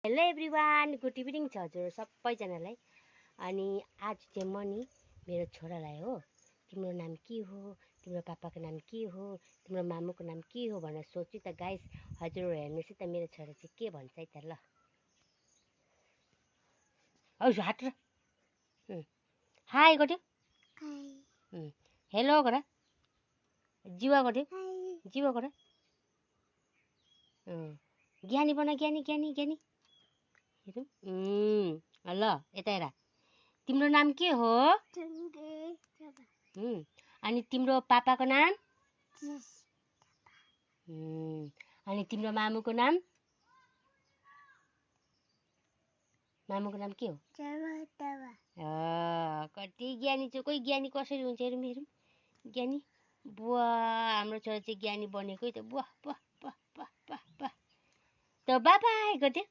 Hello everyone, good evening छ हजुर सबैजनालाई। अनि आज चाहिँ म नि मेरो छोरालाई हो तिम्रो नाम के हो, तिम्रो पापाको नाम के हो, तिम्रो मामुको नाम के हो भनेर सोच्छु त गाइस। हजुर हेर्नुहोस् है त मेरो छोरा चाहिँ के भन्छ है त ल। हौस् हात र हाई गर्यो, हेलो गर, जिवा गर्यो, जिवा गर, ज्ञानी बना, ज्ञानी ज्ञानी ज्ञानी। हेरौँ ल यता हेर, तिम्रो नाम के हो? अनि तिम्रो पापाको नाम? अनि तिम्रो मामुको नाम? मामुको नाम के हो? कति ज्ञानी छ, कोही ज्ञानी कसरी हुन्छ हेरौँ हेरौँ। ज्ञानी बुवा, हाम्रो छोरा चाहिँ ज्ञानी बनेको त। बुवा बुवा बुवा बुवा बुवा बुवा। त बाबाई गरिदियो,